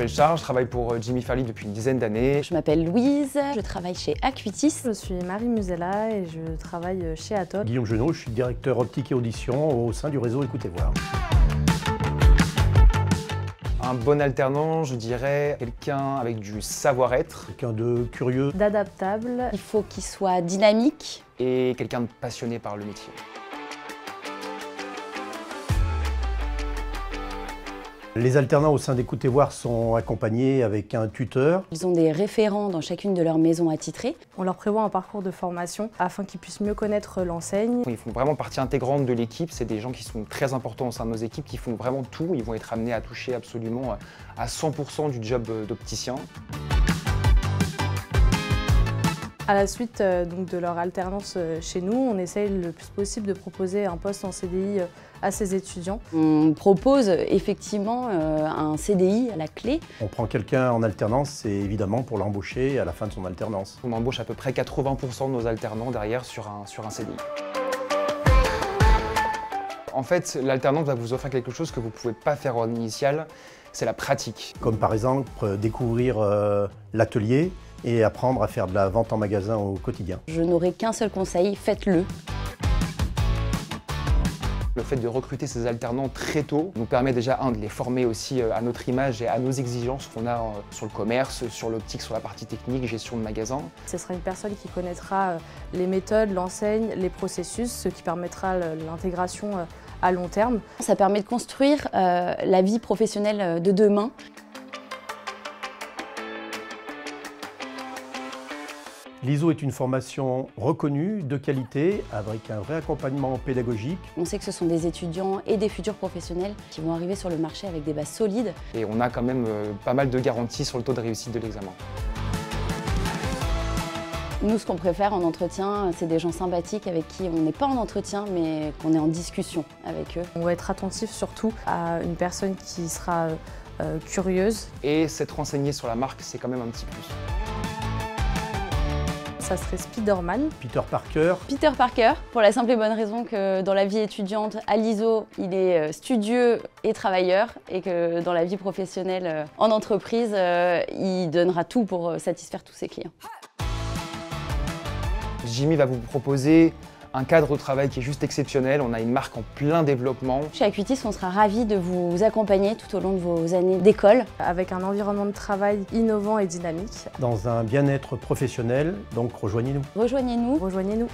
m'appelle Charles, je travaille pour Jimmy Fairly depuis une dizaine d'années. Je m'appelle Louise, je travaille chez Acuitis. Je suis Marie Musella et je travaille chez Atos. Guillaume Genot, je suis directeur optique et audition au sein du réseau Écoutez Voir. Un bon alternant, je dirais quelqu'un avec du savoir-être. Quelqu'un de curieux. D'adaptable. Il faut qu'il soit dynamique. Et quelqu'un de passionné par le métier. Les alternants au sein d'Écoutez Voir sont accompagnés avec un tuteur. Ils ont des référents dans chacune de leurs maisons attitrées. On leur prévoit un parcours de formation afin qu'ils puissent mieux connaître l'enseigne. Ils font vraiment partie intégrante de l'équipe. C'est des gens qui sont très importants au sein de nos équipes, qui font vraiment tout. Ils vont être amenés à toucher absolument à 100% du job d'opticien. À la suite donc de leur alternance chez nous, on essaye le plus possible de proposer un poste en CDI à ces étudiants. On propose effectivement un CDI à la clé. On prend quelqu'un en alternance, c'est évidemment pour l'embaucher à la fin de son alternance. On embauche à peu près 80% de nos alternants derrière sur un CDI. En fait, l'alternance va vous offrir quelque chose que vous ne pouvez pas faire en initial, c'est la pratique. Comme par exemple découvrir l'atelier et apprendre à faire de la vente en magasin au quotidien. Je n'aurai qu'un seul conseil, faites-le. Le fait de recruter ces alternants très tôt nous permet déjà, de les former aussi à notre image et à nos exigences qu'on a sur le commerce, sur l'optique, sur la partie technique, gestion de magasin. Ce sera une personne qui connaîtra les méthodes, l'enseigne, les processus, ce qui permettra l'intégration à long terme. Ça permet de construire la vie professionnelle de demain. L'ISO est une formation reconnue, de qualité, avec un vrai accompagnement pédagogique. On sait que ce sont des étudiants et des futurs professionnels qui vont arriver sur le marché avec des bases solides. Et on a quand même pas mal de garanties sur le taux de réussite de l'examen. Nous, ce qu'on préfère en entretien, c'est des gens sympathiques avec qui on n'est pas en entretien, mais qu'on est en discussion avec eux. On va être attentif surtout à une personne qui sera curieuse. Et s'être renseigné sur la marque, c'est quand même un petit plus. Ça serait Spiderman. Peter Parker. Peter Parker, pour la simple et bonne raison que dans la vie étudiante, à l'ISO, il est studieux et travailleur, et que dans la vie professionnelle, en entreprise, il donnera tout pour satisfaire tous ses clients. Jimmy va vous proposer un cadre de travail qui est juste exceptionnel. On a une marque en plein développement. Chez Acuitis, on sera ravis de vous accompagner tout au long de vos années d'école. Avec un environnement de travail innovant et dynamique. Dans un bien-être professionnel, donc rejoignez-nous. Rejoignez-nous. Rejoignez-nous.